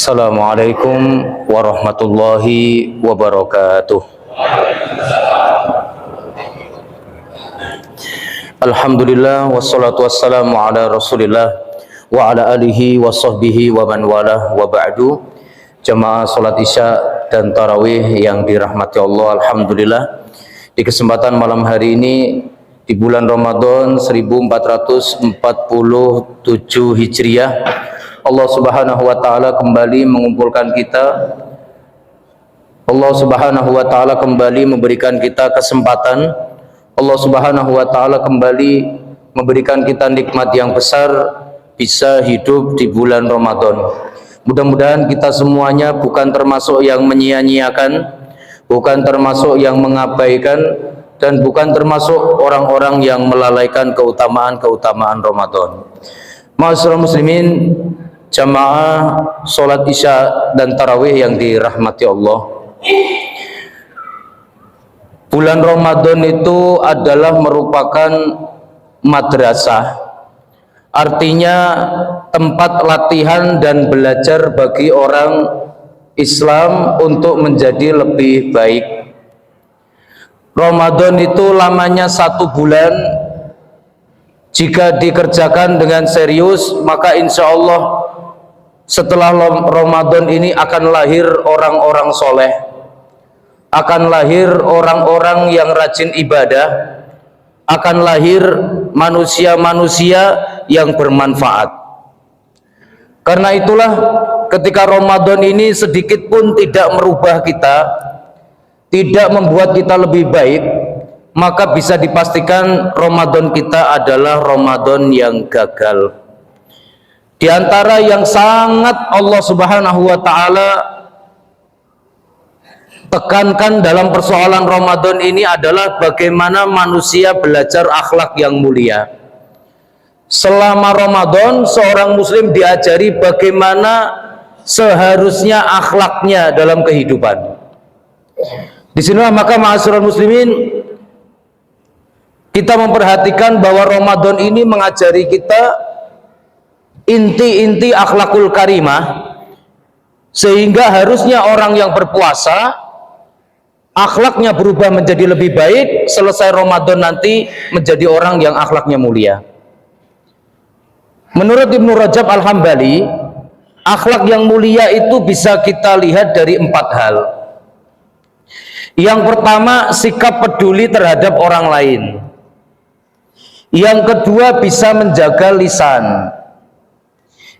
Assalamualaikum warahmatullahi wabarakatuh. Alhamdulillah wassalatu wassalamu ala Rasulillah wa ala alihi wa sahbihi wa man walah wa ba'du. Jamaah salat Isya dan tarawih yang dirahmati Allah, alhamdulillah di kesempatan malam hari ini di bulan Ramadan 1447 Hijriah, Allah Subhanahu wa taala kembali mengumpulkan kita. Allah Subhanahu wa taala kembali memberikan kita kesempatan. Allah Subhanahu wa taala kembali memberikan kita nikmat yang besar, bisa hidup di bulan Ramadan. Mudah-mudahan kita semuanya bukan termasuk yang menyia-nyiakan, bukan termasuk yang mengabaikan, dan bukan termasuk orang-orang yang melalaikan keutamaan-keutamaan Ramadan. Ma'asyiral muslimin, jamaah sholat Isya dan tarawih yang dirahmati Allah, bulan Ramadan itu adalah merupakan madrasah, artinya tempat latihan dan belajar bagi orang Islam untuk menjadi lebih baik. Ramadan itu lamanya 1 bulan. Jika dikerjakan dengan serius, maka insya Allah setelah Ramadan ini akan lahir orang-orang soleh, akan lahir orang-orang yang rajin ibadah, akan lahir manusia-manusia yang bermanfaat. Karena itulah ketika Ramadan ini sedikit pun tidak merubah kita, tidak membuat kita lebih baik, maka bisa dipastikan Ramadan kita adalah Ramadan yang gagal. Di antara yang sangat Allah Subhanahu wa taala tekankan dalam persoalan Ramadan ini adalah bagaimana manusia belajar akhlak yang mulia. Selama Ramadan, seorang muslim diajari bagaimana seharusnya akhlaknya dalam kehidupan. Di sinilah maka ma'asyiral muslimin, kita memperhatikan bahwa Ramadan ini mengajari kita inti-inti akhlakul karimah, sehingga harusnya orang yang berpuasa akhlaknya berubah menjadi lebih baik, selesai Ramadan nanti menjadi orang yang akhlaknya mulia. Menurut Ibnu Rajab Al-Hambali, akhlak yang mulia itu bisa kita lihat dari 4 hal. Yang pertama, sikap peduli terhadap orang lain. Yang kedua, bisa menjaga lisan.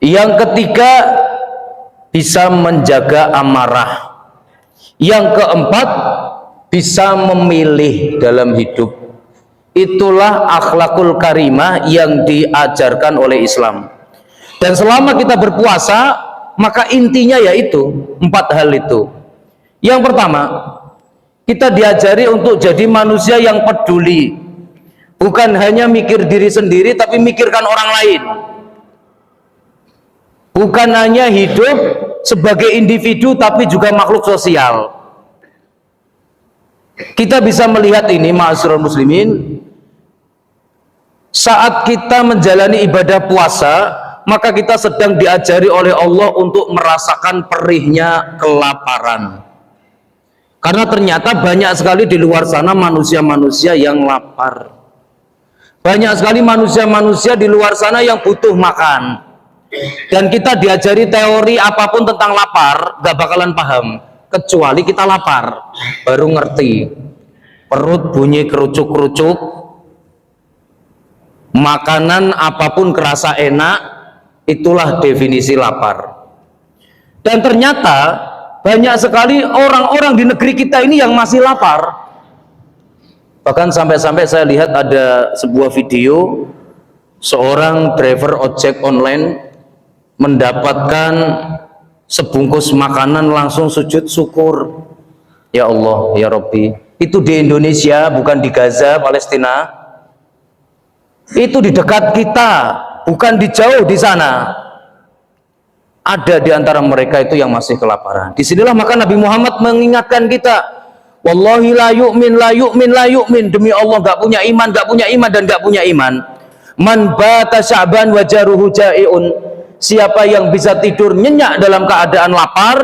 Yang ketiga, bisa menjaga amarah. Yang keempat, bisa memilih dalam hidup. Itulah akhlakul karimah yang diajarkan oleh Islam. Dan selama kita berpuasa, maka intinya yaitu 4 hal itu. Yang pertama, kita diajari untuk jadi manusia yang peduli. Bukan hanya mikir diri sendiri, tapi mikirkan orang lain. Bukan hanya hidup sebagai individu, tapi juga makhluk sosial. Kita bisa melihat ini, ma'asyiral muslimin, saat kita menjalani ibadah puasa, maka kita sedang diajari oleh Allah untuk merasakan perihnya kelaparan. Karena ternyata banyak sekali di luar sana manusia-manusia yang lapar. Banyak sekali manusia-manusia di luar sana yang butuh makan. Dan kita diajari teori apapun tentang lapar, gak bakalan paham. Kecuali kita lapar, baru ngerti. Perut bunyi kerucuk-kerucuk, makanan apapun kerasa enak, itulah definisi lapar. Dan ternyata banyak sekali orang-orang di negeri kita ini yang masih lapar. Bahkan sampai-sampai saya lihat ada sebuah video seorang driver ojek online mendapatkan sebungkus makanan langsung sujud syukur. Ya Allah, ya Rabbi. Itu di Indonesia, bukan di Gaza, Palestina. Itu di dekat kita, bukan di jauh di sana. Ada di antara mereka itu yang masih kelaparan. Disinilah maka Nabi Muhammad mengingatkan kita, wallahi la yu'min, la yu'min, la yu'min. Demi Allah, gak punya iman, gak punya iman, dan gak punya iman. Man bata sya'ban wa jaruhu ja'iun. Siapa yang bisa tidur nyenyak dalam keadaan lapar,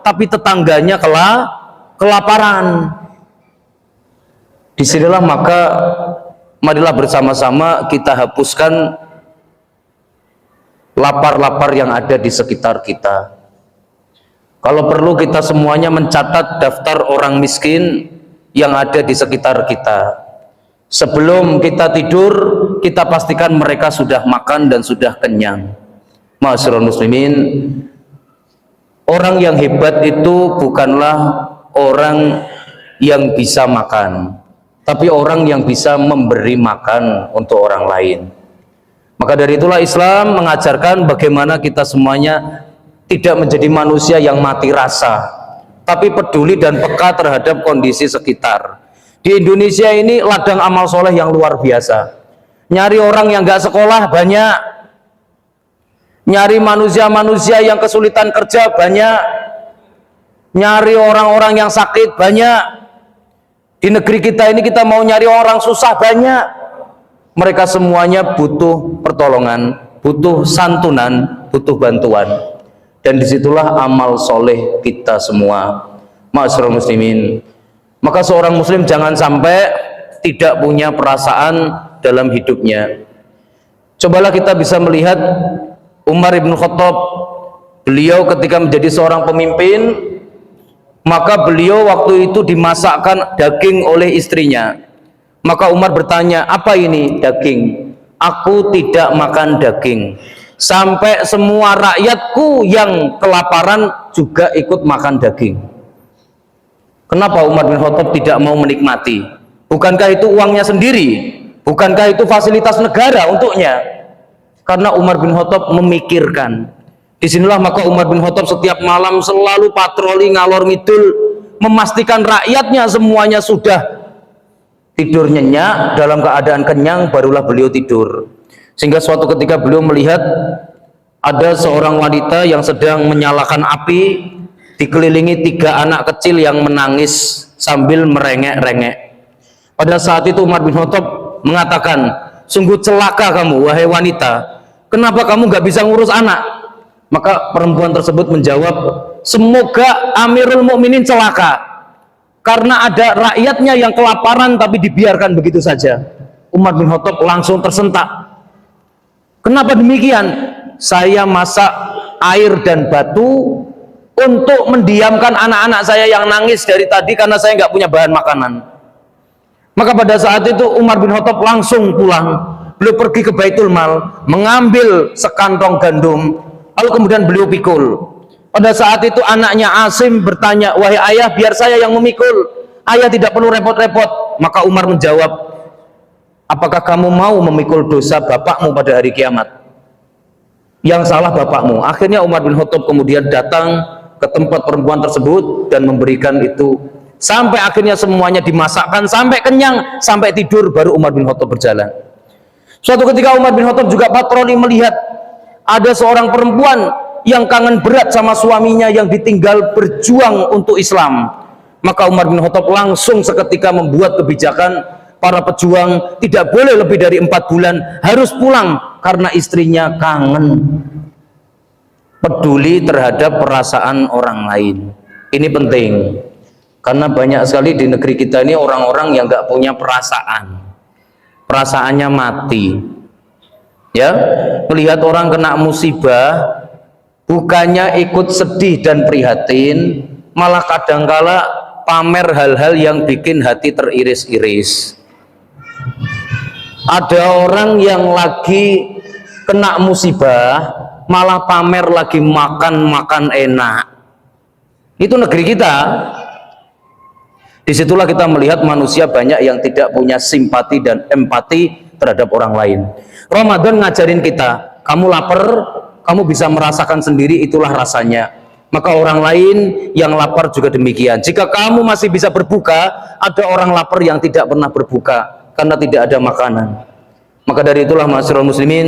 tapi tetangganya kelaparan. Disinilah maka marilah bersama-sama kita hapuskan lapar-lapar yang ada di sekitar kita. Kalau perlu kita semuanya mencatat daftar orang miskin yang ada di sekitar kita. Sebelum kita tidur, kita pastikan mereka sudah makan dan sudah kenyang. Ma'asyiral muslimin, orang yang hebat itu bukanlah orang yang bisa makan, tapi orang yang bisa memberi makan untuk orang lain. Maka dari itulah Islam mengajarkan bagaimana kita semuanya tidak menjadi manusia yang mati rasa, tapi peduli dan peka terhadap kondisi sekitar. Di Indonesia ini ladang amal soleh yang luar biasa. Nyari orang yang gak sekolah banyak, nyari manusia-manusia yang kesulitan kerja banyak, nyari orang-orang yang sakit banyak. Di negeri kita ini kita mau nyari orang susah banyak. Mereka semuanya butuh pertolongan, butuh santunan, butuh bantuan. Dan disitulah amal soleh kita semua. Ma'asyiral muslimin, maka seorang muslim jangan sampai tidak punya perasaan dalam hidupnya. Cobalah kita bisa melihat Umar ibn Khattab. Beliau ketika menjadi seorang pemimpin, maka beliau waktu itu dimasakkan daging oleh istrinya. Maka Umar bertanya, apa ini daging? Aku tidak makan daging. Sampai semua rakyatku yang kelaparan juga ikut makan daging. Kenapa Umar bin Khattab tidak mau menikmati? Bukankah itu uangnya sendiri? Bukankah itu fasilitas negara untuknya? Karena Umar bin Khattab memikirkan. Disinilah maka Umar bin Khattab setiap malam selalu patroli ngalor ngidul, memastikan rakyatnya semuanya sudah tidur nyenyak, dalam keadaan kenyang, barulah beliau tidur. Sehingga suatu ketika beliau melihat ada seorang wanita yang sedang menyalakan api, dikelilingi 3 anak kecil yang menangis sambil merengek-rengek. Pada saat itu Umar bin Khattab mengatakan, sungguh celaka kamu wahai wanita, kenapa kamu gak bisa ngurus anak? Maka perempuan tersebut menjawab, semoga Amirul Mukminin celaka karena ada rakyatnya yang kelaparan tapi dibiarkan begitu saja. Umar bin Khattab langsung tersentak. Kenapa demikian? Saya masak air dan batu untuk mendiamkan anak-anak saya yang nangis dari tadi karena saya nggak punya bahan makanan. Maka pada saat itu Umar bin Khattab langsung pulang. Beliau pergi ke Baitul Mal, mengambil sekantong gandum, lalu kemudian beliau pikul. Pada saat itu anaknya Asim bertanya, wahai ayah, biar saya yang memikul, ayah tidak perlu repot-repot. Maka Umar menjawab, apakah kamu mau memikul dosa bapakmu pada hari kiamat? Yang salah bapakmu. Akhirnya Umar bin Khattab kemudian datang ke tempat perempuan tersebut dan memberikan itu. Sampai akhirnya semuanya dimasakkan, sampai kenyang, sampai tidur, baru Umar bin Khattab berjalan. Suatu ketika Umar bin Khattab juga patroli melihat ada seorang perempuan yang kangen berat sama suaminya yang ditinggal berjuang untuk Islam. Maka Umar bin Khattab langsung seketika membuat kebijakan, para pejuang tidak boleh lebih dari 4 bulan harus pulang karena istrinya kangen. Peduli terhadap perasaan orang lain. Ini penting. Karena banyak sekali di negeri kita ini orang-orang yang nggak punya perasaan. Perasaannya mati. Ya, melihat orang kena musibah, bukannya ikut sedih dan prihatin, malah kadangkala pamer hal-hal yang bikin hati teriris-iris. Ada orang yang lagi kena musibah malah pamer lagi makan enak. Itu negeri kita. Disitulah kita melihat manusia banyak yang tidak punya simpati dan empati terhadap orang lain. Ramadan ngajarin kita, kamu lapar, kamu bisa merasakan sendiri, itulah rasanya. Maka orang lain yang lapar juga demikian. Jika kamu masih bisa berbuka, ada orang lapar yang tidak pernah berbuka karena tidak ada makanan. Maka dari itulah ma'asyiral muslimin,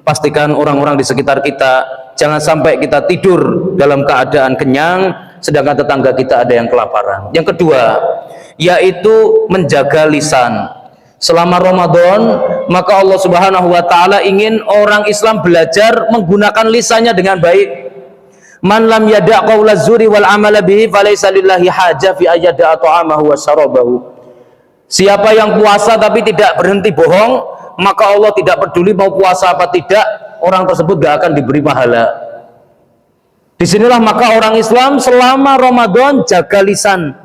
pastikan orang-orang di sekitar kita jangan sampai kita tidur dalam keadaan kenyang sedangkan tetangga kita ada yang kelaparan. Yang kedua, yaitu menjaga lisan. Selama Ramadan maka Allah Subhanahu wa taala ingin orang Islam belajar menggunakan lisannya dengan baik. Man lam yada' qaula zuri wal amala bihi falaysa lillahi hajah fi ayyada ta'amahu wa syarabahu. Siapa yang puasa tapi tidak berhenti bohong, maka Allah tidak peduli mau puasa apa tidak, orang tersebut gak akan diberi pahala. Disinilah maka orang Islam selama Ramadan jaga lisan.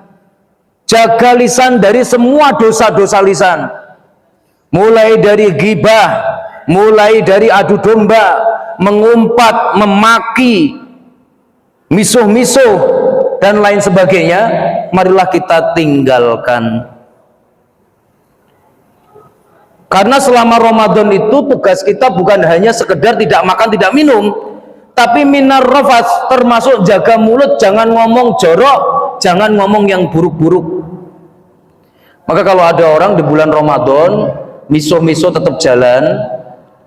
Jaga lisan dari semua dosa-dosa lisan. Mulai dari ghibah, mulai dari adu domba, mengumpat, memaki, misuh-misuh dan lain sebagainya, marilah kita tinggalkan. Karena selama Ramadan itu tugas kita bukan hanya sekedar tidak makan, tidak minum, tapi minar rafas, termasuk jaga mulut, jangan ngomong jorok, jangan ngomong yang buruk-buruk. Maka kalau ada orang di bulan Ramadan misuh-misuh tetap jalan,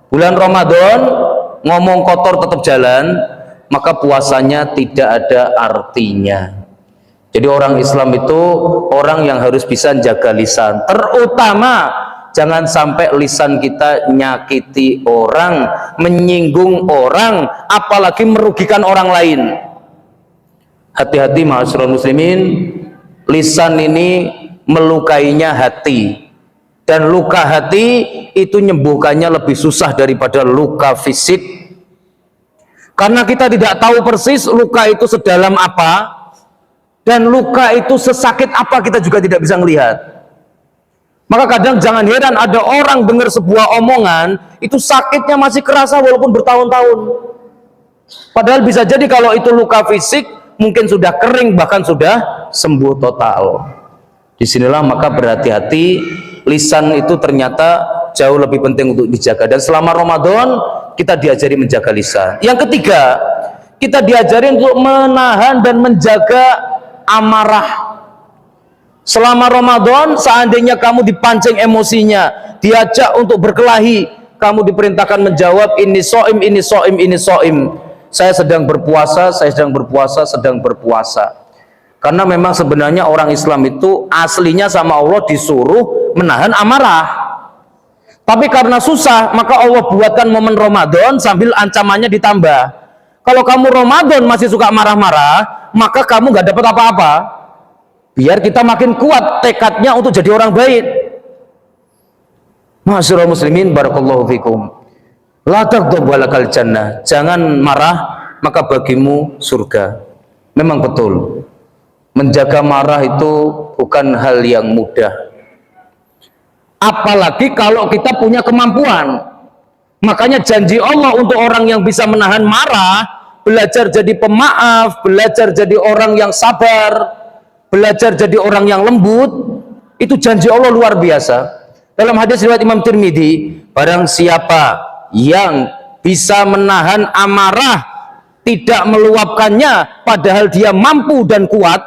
bulan Ramadan ngomong kotor tetap jalan, maka puasanya tidak ada artinya. Jadi orang Islam itu orang yang harus bisa jaga lisan, terutama jangan sampai lisan kita nyakiti orang, menyinggung orang, apalagi merugikan orang lain. Hati-hati ma'asyiral muslimin, lisan ini melukainya hati, dan luka hati itu nyembuhkannya lebih susah daripada luka fisik. Karena kita tidak tahu persis luka itu sedalam apa, dan luka itu sesakit apa kita juga tidak bisa melihat. Maka kadang jangan heran ada orang dengar sebuah omongan, itu sakitnya masih kerasa walaupun bertahun-tahun. Padahal bisa jadi kalau itu luka fisik, mungkin sudah kering, bahkan sudah sembuh total. Disinilah maka berhati-hati, lisan itu ternyata jauh lebih penting untuk dijaga. Dan selama Ramadan kita diajari menjaga lisan. Yang ketiga, kita diajari untuk menahan dan menjaga amarah. Selama Ramadan, seandainya kamu dipancing emosinya, diajak untuk berkelahi, kamu diperintahkan menjawab ini soim, ini soim, ini soim. Saya sedang berpuasa, saya sedang berpuasa, sedang berpuasa. Karena memang sebenarnya orang Islam itu aslinya sama Allah disuruh menahan amarah. Tapi karena susah, maka Allah buatkan momen Ramadan sambil ancamannya ditambah. Kalau kamu Ramadan masih suka marah-marah, maka kamu nggak dapat apa-apa. Biar kita makin kuat tekadnya untuk jadi orang baik. Ma'asyiral muslimin, barakallahu fikum. La taghdab walakal jannah. Jangan marah, maka bagimu surga. Memang betul. Menjaga marah itu bukan hal yang mudah. Apalagi kalau kita punya kemampuan. Makanya janji Allah untuk orang yang bisa menahan marah, belajar jadi pemaaf, belajar jadi orang yang sabar, belajar jadi orang yang lembut, itu janji Allah luar biasa. Dalam hadis riwayat Imam Tirmidzi, barang siapa yang bisa menahan amarah, tidak meluapkannya, padahal dia mampu dan kuat,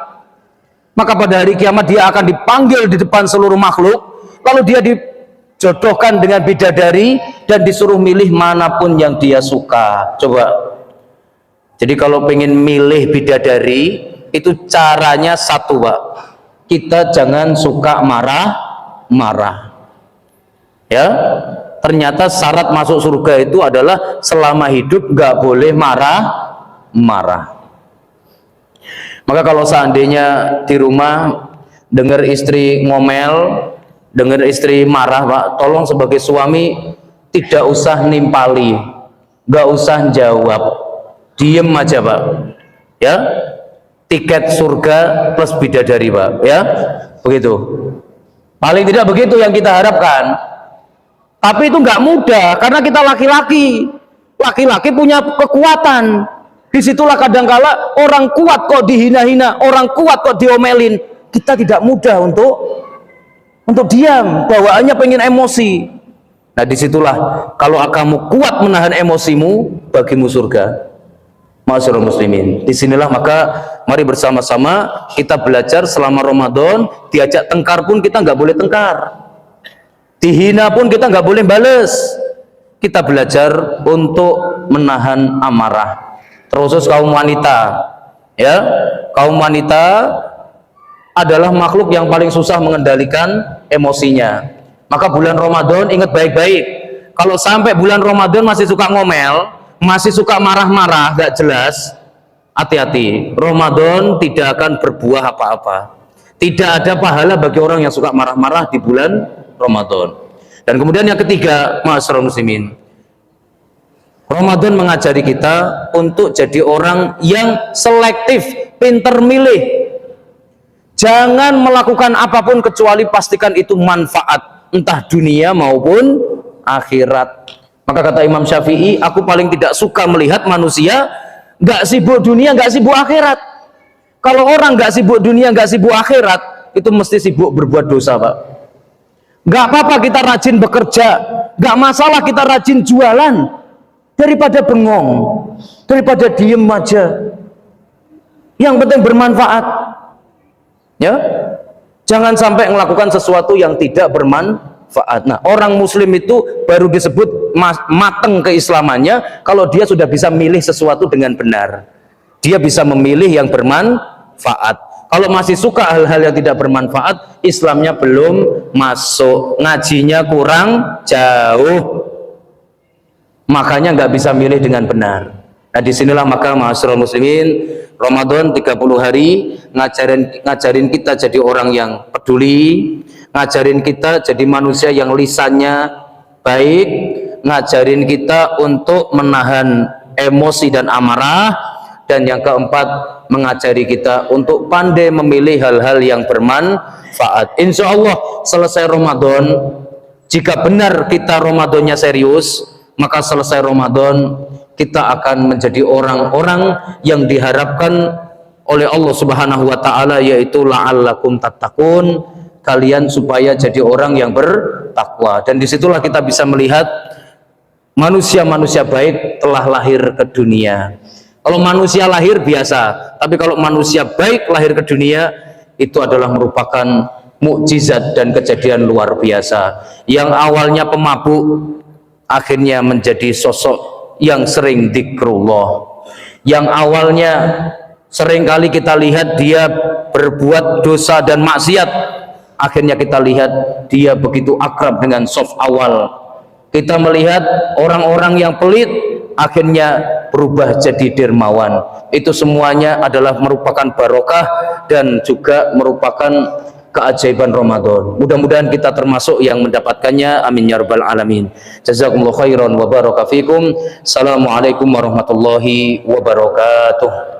maka pada hari kiamat dia akan dipanggil di depan seluruh makhluk, lalu dia dijodohkan dengan bidadari dan disuruh milih manapun yang dia suka. Coba, jadi kalau pengen milih bidadari, itu caranya satu, Pak. Kita jangan suka marah-marah. Ya, ternyata syarat masuk surga itu adalah selama hidup nggak boleh marah-marah. Maka kalau seandainya di rumah dengar istri ngomel, dengar istri marah, Pak, tolong sebagai suami tidak usah nimpali, nggak usah jawab, diem aja, Pak. Ya, tiket surga plus bidadari, Pak. Ya, begitu. Paling tidak begitu yang kita harapkan. Tapi itu nggak mudah karena kita laki-laki. Laki-laki punya kekuatan. Disitulah kadangkala orang kuat kok dihina-hina, orang kuat kok diomelin. Kita tidak mudah untuk diam, bawaannya pengen emosi. Nah, disitulah kalau kamu kuat menahan emosimu, bagimu surga. Ma'asyiral muslimin, disinilah maka mari bersama-sama kita belajar selama Ramadan. Diajak tengkar pun kita nggak boleh tengkar, dihina pun kita nggak boleh bales. Kita belajar untuk menahan amarah. Terkhusus kaum wanita, ya, kaum wanita adalah makhluk yang paling susah mengendalikan emosinya. Maka bulan Ramadan ingat baik-baik, kalau sampai bulan Ramadan masih suka ngomel, masih suka marah-marah, gak jelas, hati-hati. Ramadan tidak akan berbuah apa-apa. Tidak ada pahala bagi orang yang suka marah-marah di bulan Ramadan. Dan kemudian yang ketiga, ma'asyiral muslimin, Ramadan mengajari kita untuk jadi orang yang selektif, pinter milih. Jangan melakukan apapun kecuali pastikan itu manfaat, entah dunia maupun akhirat. Maka kata Imam Syafi'i, aku paling tidak suka melihat manusia nggak sibuk dunia, nggak sibuk akhirat. Kalau orang nggak sibuk dunia, nggak sibuk akhirat, itu mesti sibuk berbuat dosa, Pak. Nggak apa-apa kita rajin bekerja, nggak masalah kita rajin jualan, daripada bengong, daripada diem aja. Yang penting bermanfaat. Ya, jangan sampai melakukan sesuatu yang tidak bermanfaat. Nah, orang muslim itu baru disebut mateng keislamannya kalau dia sudah bisa milih sesuatu dengan benar. Dia bisa memilih yang bermanfaat. Kalau masih suka hal-hal yang tidak bermanfaat, Islamnya belum masuk, ngajinya kurang jauh, makanya nggak bisa milih dengan benar. Nah, disinilah maka ma'asyiral muslimin, Ramadan 30 hari ngajarin kita jadi orang yang peduli, ngajarin kita jadi manusia yang lisannya baik, ngajarin kita untuk menahan emosi dan amarah, dan yang keempat mengajari kita untuk pandai memilih hal-hal yang bermanfaat. Insya Allah selesai Ramadan, jika benar kita Ramadannya serius, maka selesai Ramadan kita akan menjadi orang-orang yang diharapkan oleh Allah Subhanahu wa taala, yaitu la'allakum tattaqun, kalian supaya jadi orang yang bertakwa. Dan disitulah kita bisa melihat manusia-manusia baik telah lahir ke dunia. Kalau manusia lahir biasa, tapi kalau manusia baik lahir ke dunia, itu adalah merupakan mukjizat dan kejadian luar biasa. Yang awalnya pemabuk, akhirnya menjadi sosok yang sering zikrullah. Yang awalnya seringkali kita lihat dia berbuat dosa dan maksiat, akhirnya kita lihat dia begitu akrab dengan soft awal. Kita melihat orang-orang yang pelit, akhirnya berubah jadi dermawan. Itu semuanya adalah merupakan barokah dan juga merupakan keajaiban Ramadan. Mudah-mudahan kita termasuk yang mendapatkannya, amin ya rabbal alamin. Jazakumullahu khairan wa baraka fikum. Assalamualaikum warahmatullahi wabarakatuh.